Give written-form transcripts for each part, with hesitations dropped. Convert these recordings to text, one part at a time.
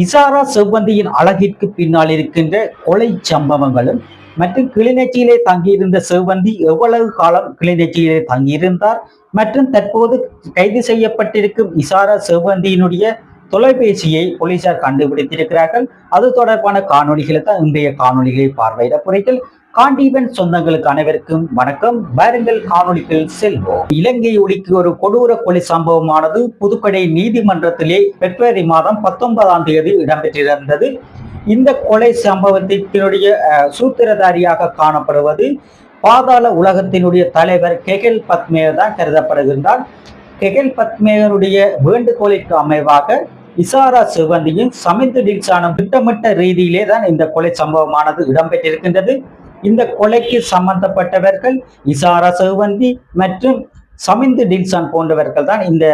இசாரா செவ்வந்தியின் அழகிற்கு பின்னால் இருக்கின்ற கொலை சம்பவங்களும் மற்றும் கிளிநொச்சியிலே தங்கியிருந்த செவ்வந்தி எவ்வளவு காலம் கிளிநொச்சியிலே தங்கியிருந்தார் மற்றும் தற்போது கைது செய்யப்பட்டிருக்கும் இசாரா செவ்வந்தியினுடைய தொலைபேசியை போலீசார் கண்டுபிடித்திருக்கிறார்கள். அது தொடர்பான காணொலிகளை தான் இன்றைய காணொலிகளை பார்வையிட போறீர்கள். காண்டீவன் சொந்தங்களுக்கு அனைவருக்கும் வணக்கம். பாருங்கள் காணொலிகள் செல்வோம். இலங்கை ஒளிக்கு ஒரு கொடூர கொலை சம்பவமானது புதுக்கடை நீதிமன்றத்திலே பிப்ரவரி மாதம் 19ஆம் தேதி இடம்பெற்றிருந்தது. இந்த கொலை சம்பவத்தினுடைய சூத்திரதாரியாக காணப்படுவது பாதாள உலகத்தினுடைய தலைவர் கெகல் பத்மேயர் தான் கருதப்படுகின்றார். கெகல் பத்மேயருடைய வேண்டுகோளிற்கு அமைவாக இசாரா செவ்வந்தியும் சமிந்து டில்சானும் திட்டமிட்ட ரீதியிலே தான் இந்த கொலை சம்பவமானது இடம்பெற்றிருக்கின்றது. இந்த கொலைக்கு சம்பந்தப்பட்டவர்கள் இசாரா செவ்வந்தி மற்றும் சமிந்து டில்சான் போன்றவர்கள் தான் இந்த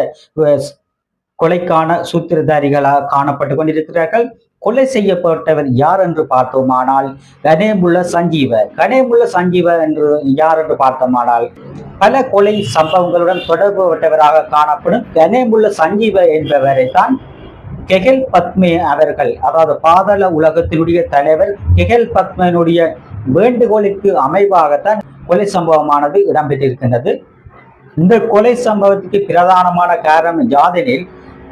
கொலைக்கான சூத்திரதாரிகளாக காணப்பட்டு கொண்டிருக்கிறார்கள். கொலை செய்யப்பட்டவர் யார் என்று பார்த்தோமானால் கணேமுல்ல சஞ்சீவ என்று யார் என்று பார்த்தோமானால் பல கொலை சம்பவங்களுடன் தொடர்புபட்டவராக காணப்படும் கணேமுல்ல சஞ்சீவ என்பவரை தான் கெகல் பத்மே அவர்கள், அதாவது பாதாள உலகத்தினுடைய தலைவர் கெகல் பத்மனுடைய வேண்டுகோளுக்கு அமைவாகத்தான் கொலை சம்பவமானது இடம்பெற்றிருக்கின்றது. இந்த கொலை சம்பவத்துக்கு பிரதானமான காரணம் யாதெனில்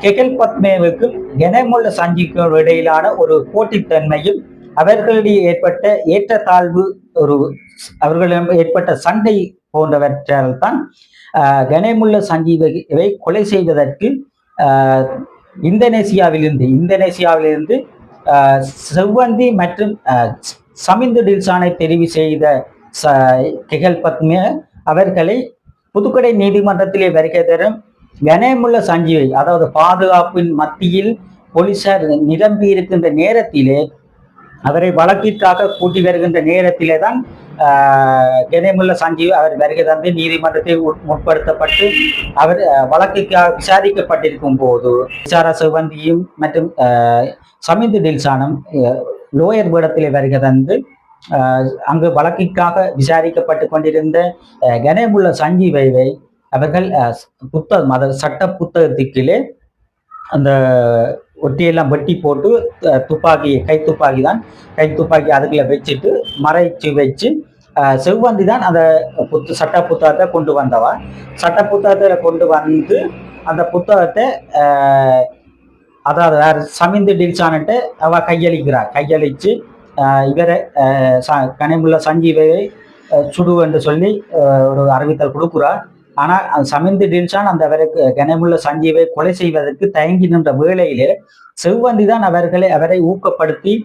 கெகல் பத்மேவுக்கும் கணேமுல்ல சஞ்சீவுக்கும் இடையிலான ஒரு போட்டித்தன்மையும் அவர்களிடையே ஏற்பட்ட ஏற்றத்தாழ்வு அவர்களிடம் ஏற்பட்ட சண்டை போன்றவற்றால் தான் கணேமுல்ல சஞ்சீவை கொலை செய்வதற்கு இந்தோனேசியாவிலிருந்து செவ்வந்தி மற்றும் சமிந்து டில்சானை தெரிவு செய்த கெகல் பத்மே அவர்களை புதுக்கடை நீதிமன்றத்திலே வருகை தரும் கணேமுல்ல சஞ்சீவை, அதாவது பாதுகாப்பின் மத்தியில் போலீசார் நிரம்பி இருக்கின்ற நேரத்திலே அவரை வழக்கிற்காக கூட்டி வருகின்ற நேரத்திலே தான் கணேமுல்ல சஞ்சீவ் அவர் வருகை தந்து நீதிமன்றத்தை முற்படுத்தப்பட்டு அவர் வழக்குக்காக விசாரிக்கப்பட்டிருக்கும் போது இசாரா செவ்வந்தியும் மற்றும் சமிந்து டில்சானும் லோயர் பீடத்திலே வருகை தந்து அங்கு வழக்கிற்காக விசாரிக்கப்பட்டு கொண்டிருந்த கணேமுல்ல சஞ்சீவை அவர்கள் புத்தகம், அதாவது சட்ட புத்தகத்துக்கிலே அந்த ஒட்டியெல்லாம் வெட்டி போட்டு கைத்துப்பாக்கி அதுக்குள்ள வச்சுட்டு மறைச்சு வச்சு செவ்வந்தி தான் அந்த சட்ட புத்தகத்தை கொண்டு வந்தவா. சட்ட புத்தகத்தை கொண்டு வந்து அந்த புத்தகத்தை அதாவது வேற சமிந்து டில்சான்ட்டு அவ கையளிச்சு இவரை கணேமுல்ல சஞ்சீவை சுடு என்று சொல்லி ஒரு அறிவித்தல் கொடுக்குறார். ஆனால் சமிந்து டில்சான் அந்த கணேமுல்ல சஞ்சீவை கொலை செய்வதற்கு தயங்கி நின்ற வேளையிலே செவ்வந்தி தான் அவரை ஊக்கப்படுத்தி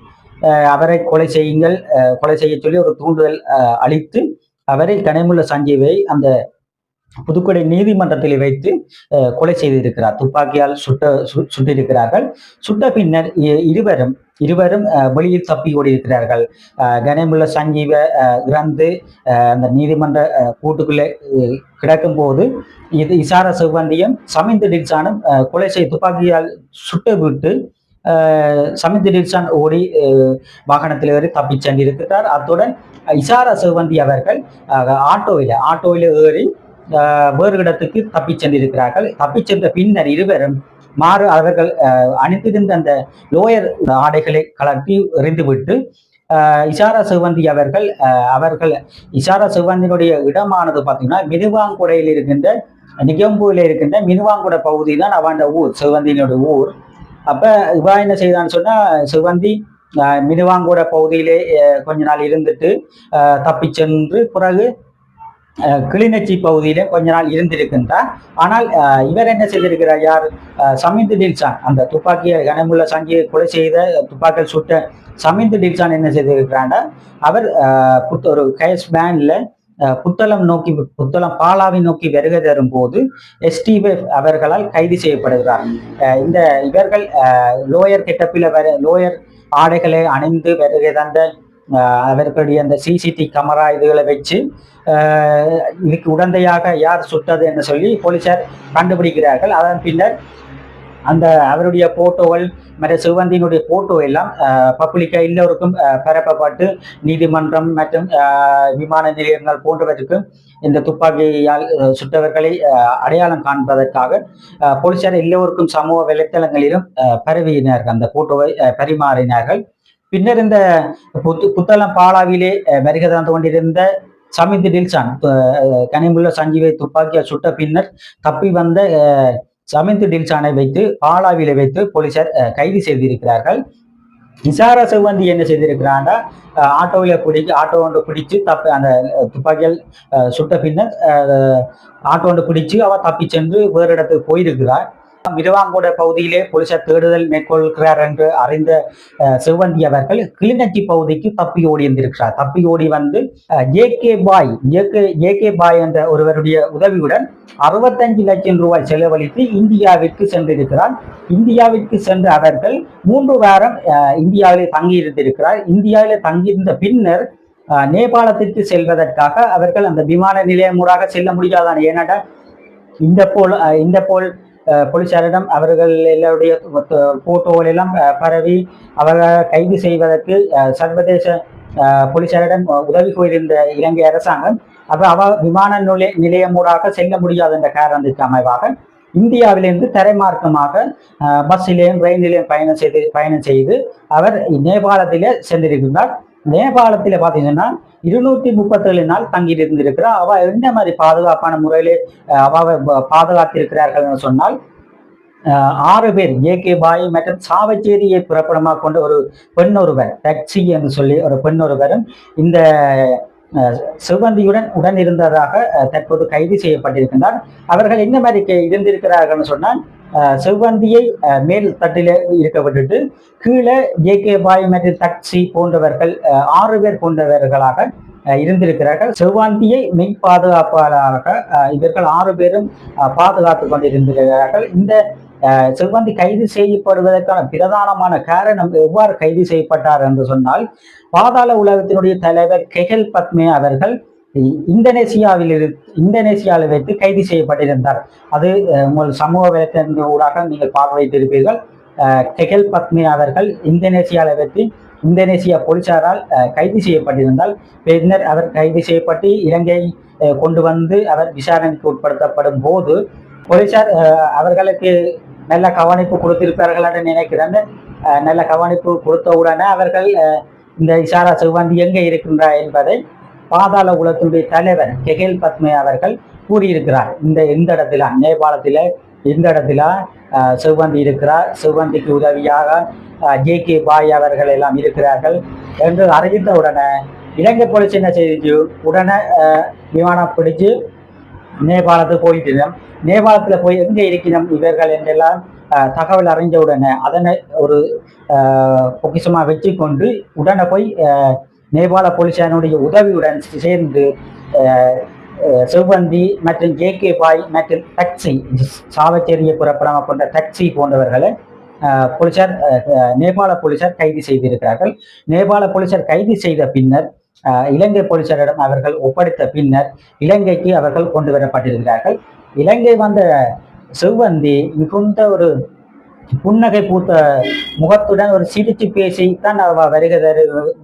அவரை கொலை செய்ய சொல்லி ஒரு தூண்டுதல் அளித்து அவரை கணேமுல்ல சஞ்சீவை அந்த புதுக்கடை நீதிமன்றத்தில் வைத்து கொலை செய்திருக்கிறார். துப்பாக்கியால் சுட்டிருக்கிறார்கள். சுட்ட பின்னர் இருவரும் வெளியில் தப்பி ஓடியிருக்கிறார்கள். கணேமுல்ல சஞ்சீவ இறந்து அந்த நீதிமன்ற கூட்டுக்குள்ளே கிடக்கும் போது இசாரா செவ்வந்தியும் சமிந்து டில்சானும் கொலை செய்து துப்பாக்கியால் சுட்டு விட்டு சமிந்து டில்சான் ஓடி வாகனத்தில் ஏறி தப்பி சென்றிருக்கிறார். அத்துடன் இசாரா செவ்வந்தி அவர்கள் ஆட்டோவில ஏறி வேறு இடத்துக்கு தப்பி சென்றிருக்கிறார்கள். தப்பி சென்ற பின்னர் இருவரும் அவர்கள் அணிந்திருந்த அந்த லோயர் ஆடைகளை கலட்டி எறிந்துவிட்டு இசாரா செவ்வந்தி அவர்கள் இசாரா செவ்வந்தியினுடைய இடமானது பார்த்தீங்கன்னா மினுவாங்குடையில் இருக்கின்ற நிகம்பூரில் இருக்கின்ற மினுவாங்குடை பகுதி தான் அவன் ஊர், செவ்வந்தியினுடைய ஊர். அப்ப இவா என்ன செய்தான்னு சொன்னா செவ்வந்தி மினுவாங்குட பகுதியிலே கொஞ்ச நாள் இருந்துட்டு தப்பி சென்று பிறகு கிளிநொச்சி பகுதியில கொஞ்ச நாள் இருந்திருக்கின்றார். ஆனால் இவர் என்ன செய்திருக்கிறார், யார் சமிந்து டில்சான், அந்த கணேமுல்ல சஞ்சீவை கொலை செய்த துப்பாக்கியில் சுட்ட சமிந்து டில்சான் என்ன செய்திருக்கிறாண்டா அவர் ஒரு கேஸ் பேன்ல புத்தளம் பாலாவை நோக்கி வருகை தரும் போது எஸ்டிஎஃப் அவர்களால் கைது செய்யப்படுகிறார். இவர்கள் லோயர் கெட்டப்பில லோயர் ஆடைகளை அணிந்து வருகை தந்த அவர்களுடைய அந்த சிசிடி கேமரா இதுகளை வச்சு இதுக்கு உடந்தையாக யார் சுட்டது என்று சொல்லி போலீசார் கண்டுபிடிக்கிறார்கள். அதன் பின்னர் அந்த அவருடைய போட்டோகள் மற்ற சிவந்தியினுடைய போட்டோ எல்லாம் பப்ளிக்கா எல்லோருக்கும் பரப்பப்பட்டு நீதிமன்றம் மற்றும் விமான நிலையங்கள் போன்றவற்றுக்கு இந்த துப்பாக்கியால் சுட்டவர்களை அடையாளம் காண்பதற்காக போலீசார் எல்லோருக்கும் சமூக வலைத்தளங்களிலும் பரவினார்கள், அந்த போட்டோவை பரிமாறினார்கள். பின்னர் இந்த புத்தளம் பாலாவிலே வருகை தந்து கொண்டிருந்த சமித் டில்சான் கனிமுள்ள சஞ்சீவை துப்பாக்கியால் சுட்ட பின்னர் தப்பி வந்த சமித் டில்சானை வைத்து பாலாவிலே வைத்து போலீசார் கைது செய்திருக்கிறார்கள். இசாரா சிவந்தி என்ன செய்திருக்கிறான்னா ஆட்டோ ஒன்று பிடிச்சு அந்த துப்பாக்கியால் சுட்ட பின்னர் ஆட்டோ ஒன்று பிடிச்சு அவ தப்பி சென்று வேறு இடத்துக்கு போயிருக்கிறார். மிருவாங்கோட பகுதியிலே போலீசார் தேடுதல் மேற்கொள்கிறார் என்று அறிந்த சிவந்தி அவர்கள் கிளிநொச்சி பகுதிக்கு தப்பி ஓடி இருந்திருக்கிறார். தப்பி ஓடி வந்து ஜே கே பாய் என்ற ஒருவருடைய உதவியுடன் 65 லட்சம் ரூபாய் செலவழித்து இந்தியாவிற்கு சென்றிருக்கிறார். இந்தியாவிற்கு சென்ற அவர்கள் 3 வாரம் இந்தியாவிலே தங்கியிருந்திருக்கிறார். இந்தியாவிலே தங்கியிருந்த பின்னர் நேபாளத்திற்கு செல்வதற்காக அவர்கள் அந்த விமான நிலையமூடாக செல்ல முடியாதான். ஏனென்றால் இந்த போல் போலீசாரிடம் அவர்கள் எல்லாருடைய போட்டோகள் எல்லாம் பரவி அவர்கள் கைது செய்வதற்கு சர்வதேச போலீசாரிடம் உதவி கோரியிருந்த இலங்கை அரசாங்கம் அவ விமான நிலையமூடாக செல்ல முடியாது என்ற காரணத்திற்கு அமைவாக இந்தியாவிலிருந்து தரைமார்க்கமாக பஸ்ஸிலேயும் ரயிலிலேயும் பயணம் செய்து அவர் நேபாளத்திலே சென்றிருக்கிறார். நேபாளத்தில் பார்த்தீங்கன்னா 237 நாள் தங்கி இருந்திருக்கிறார். அவ என்ன மாதிரி பாதுகாப்பான முறையிலே அவாவை பாதுகாத்திருக்கிறார்கள் சொன்னால் 6 பேர் ஜே.கே. பாய் மற்றும் சாவச்சேரியை புறப்படமாக கொண்ட ஒரு பெண் ஒருவர் டாக்ஸி என்று சொல்லி ஒரு பெண் ஒருவரும் இந்த சிவந்தியுடன் உடன் இருந்ததாக தற்போது கைது செய்யப்பட்டிருக்கின்றார். அவர்கள் என்ன மாதிரி இருந்திருக்கிறார்கள் சொன்னால் சிவந்தியை மேல் தட்டிலே இருக்க விட்டுட்டு கீழே ஜே.கே. பாய் மற்றும் டாக்ஸி போன்றவர்கள் 6 பேர் போன்றவர்களாக இருந்திருக்கிறார்கள். சிவந்தியை மெய் பாதுகாப்பாளராக இவர்கள் 6 பேரும் பாதுகாத்து கொண்டிருந்திருக்கிறார்கள். இந்த சிவந்தி கைது செய்யப்படுவதற்கான பிரதானமான காரணம் எவ்வாறு கைது செய்யப்பட்டார் என்று சொன்னால் பாதாள உலகத்தினுடைய தலைவர் கெஹல் பத்மே அவர்கள் இந்தோனேசியாவில் வைத்து கைது செய்யப்பட்டிருந்தார். அது உங்கள் சமூக வலைத்தள ஊடாக நீங்கள் பார்வையிட்டிருப்பீர்கள். கெஹல் பத்மே அவர்கள் இந்தோனேசியாவில் வைத்து இந்தோனேசியா போலீசாரால் கைது செய்யப்பட்டிருந்தால் பின்னர் அவர் கைது செய்யப்பட்டு இலங்கை கொண்டு வந்து அவர் விசாரணைக்கு உட்படுத்தப்படும் போது போலீசார் அவர்களுக்கு நல்ல கவனிப்பு கொடுத்திருப்பார்கள் என்று நினைக்கிறேன். நல்ல கவனிப்பு கொடுத்தவுடனே அவர்கள் இந்த இசாரா சிவந்தி எங்கே இருக்கின்றார் என்பதை பாதாள உலகத்தினுடைய தலைவர் கெஹல் பத்மே அவர்கள் கூறியிருக்கிறார். இந்த இடத்துல நேபாளத்தில் இந்த இடத்துல சிவந்தி இருக்கிறார், சிவந்திக்கு உதவியாக ஜே.கே. பாய் அவர்கள் எல்லாம் இருக்கிறார்கள் என்று அறிவித்த உடனே இலங்கை போலீஸ் என்ன செய்து உடனே விமானம் பிடிச்சு நேபாளத்துக்கு போயிட்டு நேபாளத்தில் போய் எங்கே இருக்கிறோம் இவர்கள் என்றெல்லாம் தகவல் அறிஞ்ச உடனே அதனை ஒரு பொக்கிஷமாக வச்சு கொண்டு உடனே போய் நேபாள போலீசாருடைய உதவியுடன் சேர்ந்து சிவந்தி மற்றும் ஜே.கே. பாய் மற்றும் டாக்ஸி சாவச்சேரியை புறப்படாமல் கொண்ட டாக்ஸி போன்றவர்களை நேபாள போலீசார் கைது செய்திருக்கிறார்கள். நேபாள போலீசார் கைது செய்த பின்னர் இலங்கை போலீசாரிடம் அவர்கள் ஒப்படைத்த பின்னர் இலங்கைக்கு அவர்கள் கொண்டு வரப்பட்டிருக்கிறார்கள். இலங்கை வந்த சிவந்தி மிகுந்த ஒரு புன்னகை பூத்த முகத்துடன் ஒரு சிரிச்சு பேசித்தான்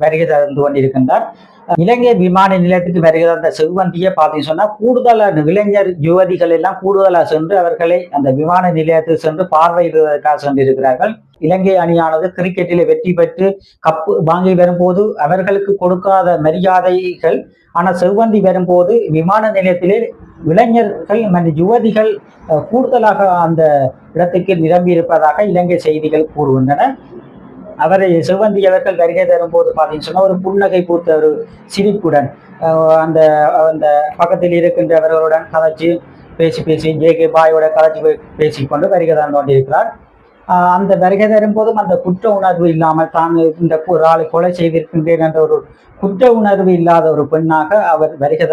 வருகை தந்து கொண்டிருக்கின்றார். இலங்கை விமான நிலையத்துக்கு வருகிற அந்த சிவந்தியை பார்த்தீங்கன்னு சொன்னா கூடுதலான இளைஞர் யுவதிகள் எல்லாம் கூடுதலாக சென்று அவர்களை அந்த விமான நிலையத்துக்கு சென்று பார்வையிடுவதற்காக சென்றிருக்கிறார்கள். இலங்கை அணியானது கிரிக்கெட்டில் வெற்றி பெற்று கப்பு வாங்கி வரும்போது அவர்களுக்கு கொடுக்காத மரியாதைகள் ஆனால் சிவந்தி வரும்போது விமான நிலையத்திலே இளைஞர்கள் மற்றும் யுவதிகள் கூடுதலாக அந்த இடத்துக்கு நிரம்பி இருப்பதாக இலங்கை செய்திகள் கூறுகின்றன. அவரை சிவந்தி அவர்கள் வருகை தரும்போது பார்த்தீங்கன்னு சொன்னால் ஒரு புன்னகை பூத்த ஒரு சிரிப்புடன் அந்த அந்த பக்கத்தில் இருக்கின்றவர்களுடன் கதைச்சு பேசி ஜே.கே. பாயோட கதைச்சு பேசிக்கொண்டு வருகை தந்து கொண்டிருக்கிறார். அந்த வருகை தரும்போதும் அந்த குற்ற உணர்வு இல்லாமல் தான் இந்த ஒரு ஆளை கொலை செய்திருக்கின்றேன் என்ற ஒரு குற்ற உணர்வு இல்லாத ஒரு பெண்ணாக அவர் வருகை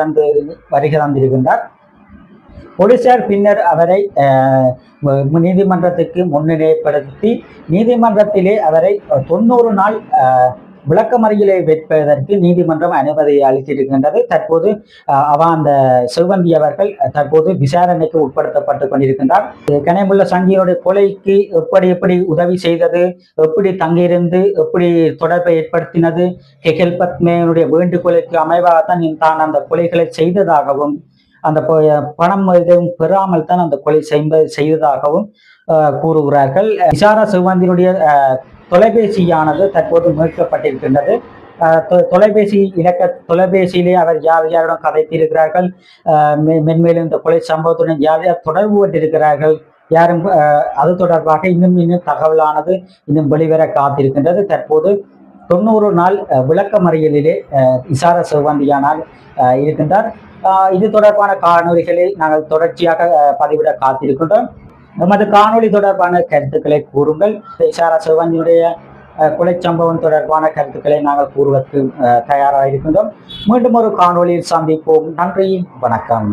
தந்திருக்கின்றார். போலீசார் பின்னர் அவரை நீதிமன்றத்துக்கு முன்னிலைப்படுத்தி நீதிமன்றத்திலே அவரை 90 நாள் விளக்கமறியலை வைப்பதற்கு நீதிமன்றம் அனுமதி அளித்திருக்கின்றது. தற்போது அவ அந்த செல்வந்தி அவர்கள் தற்போது விசாரணைக்கு உட்படுத்தப்பட்டுக் கொண்டிருக்கின்றார். கனிமுள்ள சங்கியோட கொலைக்கு எப்படி எப்படி உதவி செய்தது, எப்படி தங்கியிருந்து எப்படி தொடர்பை ஏற்படுத்தினது, கெகல் பத்மேனுடைய வேண்டுகோளுக்கு அமைவாகத்தான் தான் அந்த கொலைகளை செய்ததாகவும், அந்த பணம் எதுவும் பெறாமல் தான் அந்த கொலை செய்ததாகவும் கூறுகிறார்கள். இஷாரா செல்வந்தியினுடைய தொலைபேசியானது தற்போது மீட்கப்பட்டிருக்கின்றது. தொலைபேசியிலே அவர் யார் யாருடன் கதைத்திருக்கிறார்கள், மென்மேலும் இந்த கொலை சம்பவத்துடன் யார் யார் தொடர்பு கொண்டிருக்கிறார்கள், யாரும் அது தொடர்பாக இன்னும் தகவலானது இன்னும் வெளிவர காத்திருக்கின்றது. தற்போது 90 நாள் விளக்கமறியலிலே இஷாரா செல்வந்தியானால் இருக்கின்றார். இது தொடர்பான காணொலிகளை நாங்கள் தொடர்ச்சியாக பதிவிட காத்திருக்கின்றோம். நமது காணொலி தொடர்பான கருத்துக்களை கூறுங்கள். இஷாரா செல்வந்தியுடைய கொலை சம்பவம் தொடர்பான கருத்துக்களை நாங்கள் கூறுவதற்கு தயாராக இருக்கின்றோம். மீண்டும் ஒரு காணொலியில் சந்திப்போம். நன்றி, வணக்கம்.